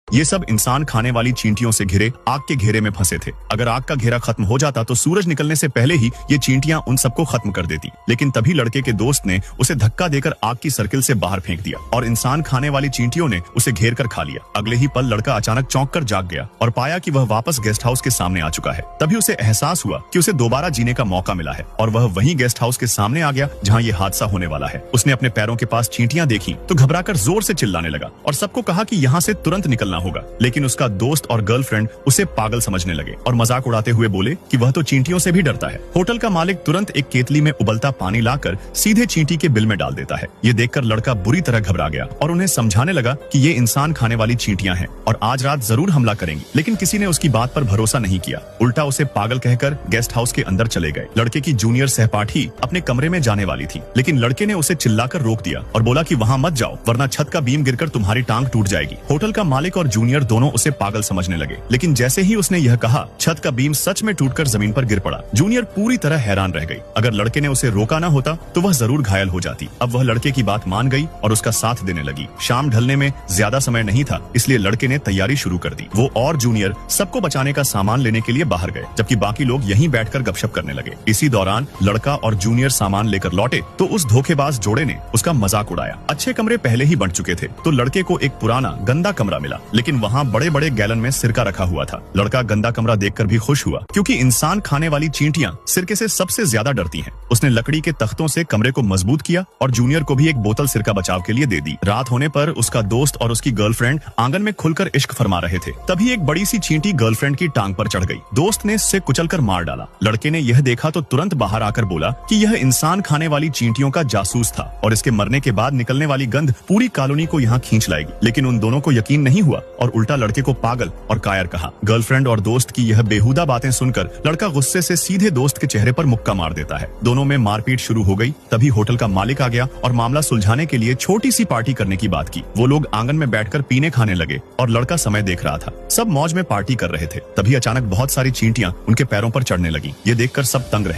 ये सब इंसान खाने वाली चींटियों से घिरे आग के घेरे में फंसे थे। अगर आग का घेरा खत्म हो जाता तो सूरज निकलने से पहले ही ये चींटियां उन सबको खत्म कर देती, लेकिन तभी लड़के के दोस्त ने उसे धक्का देकर आग की सर्किल से बाहर फेंक दिया और इंसान खाने वाली चींटियों ने उसे घेर कर खा लिया। अगले ही पल लड़का अचानक चौंक कर जाग गया और पाया कि वह वापस गेस्ट हाउस के सामने आ चुका है। तभी उसे एहसास हुआ कि उसे दोबारा जीने का मौका मिला है और वह वही गेस्ट हाउस के सामने आ गया जहाँ ये हादसा होने वाला है। उसने अपने पैरों के पास चींटियां देखी तो घबराकर जोर से चिल्लाने लगा और सबको कहा कि यहाँ से तुरंत निकलना होगा, लेकिन उसका दोस्त और गर्लफ्रेंड उसे पागल समझने लगे और मजाक उड़ाते हुए बोले कि वह तो चींटियों से भी डरता है। होटल का मालिक तुरंत एक केतली में उबलता पानी लाकर सीधे चींटी के बिल में डाल देता है। ये देखकर लड़का बुरी तरह घबरा गया और उन्हें समझाने लगा कि ये इंसान खाने वाली चींटियां हैं और आज रात जरूर हमला करेंगी, लेकिन किसी ने उसकी बात पर भरोसा नहीं किया। उल्टा उसे पागल कहकर गेस्ट हाउस के अंदर चले गए। लड़के की जूनियर सहपाठी अपने कमरे में जाने वाली थी, लेकिन लड़के ने उसे चिल्लाकर रोक दिया और बोला कि वहाँ मत जाओ वरना छत का बीम गिरकर तुम्हारी टांग टूट जाएगी। होटल का मालिक और जूनियर दोनों उसे पागल समझने लगे, लेकिन जैसे ही उसने यह कहा छत का बीम सच में टूटकर जमीन पर गिर पड़ा। जूनियर पूरी तरह हैरान रह गई। अगर लड़के ने उसे रोका ना होता तो वह जरूर घायल हो जाती। अब वह लड़के की बात मान गई और उसका साथ देने लगी। शाम ढलने में ज्यादा समय नहीं था, इसलिए लड़के ने तैयारी शुरू कर दी। वो और जूनियर सबको बचाने का सामान लेने के लिए बाहर गए, जबकि बाकी लोग यहीं बैठकर गपशप करने लगे। इसी दौरान लड़का और जूनियर सामान लेकर लौटे तो उस धोखेबाज जोड़े ने उसका मजाक उड़ाया। अच्छे कमरे पहले ही बन चुके थे तो लड़के को एक पुराना गंदा कमरा मिला, लेकिन वहाँ बड़े बड़े गैलन में सिरका रखा हुआ था। लड़का गंदा कमरा देखकर भी खुश हुआ, क्योंकि इंसान खाने वाली चींटियां सिरके से सबसे ज्यादा डरती हैं। उसने लकड़ी के तख्तों से कमरे को मजबूत किया और जूनियर को भी एक बोतल सिरका बचाव के लिए दे दी। रात होने पर उसका दोस्त और उसकी गर्लफ्रेंड आंगन में खुलकर इश्क फरमा रहे थे। तभी एक बड़ी सी चींटी गर्लफ्रेंड की टांग पर चढ़ गई। दोस्त ने इससे कुचलकर मार डाला। लड़के ने यह देखा तो तुरंत बाहर आकर बोला कि यह इंसान खाने वाली चींटियों का जासूस था और इसके मरने के बाद निकलने वाली गंध पूरी कॉलोनी को यहाँ खींच लाएगी। लेकिन उन दोनों को यकीन नहीं हुआ और उल्टा लड़के को पागल और कायर कहा। गर्लफ्रेंड और दोस्त की यह बेहुदा बातें सुनकर लड़का गुस्से से सीधे दोस्त के चेहरे पर मुक्का मार देता है। दोनों में मारपीट शुरू हो गई। तभी होटल का मालिक आ गया और मामला सुलझाने के लिए छोटी सी पार्टी करने की बात की। वो लोग आंगन में बैठकर पीने खाने लगे और लड़का समय देख रहा था। सब मौज में पार्टी कर रहे थे। तभी अचानक बहुत सारी चींटियां उनके पैरों पर चढ़ने लगी। ये देखकर सब तंग रहे।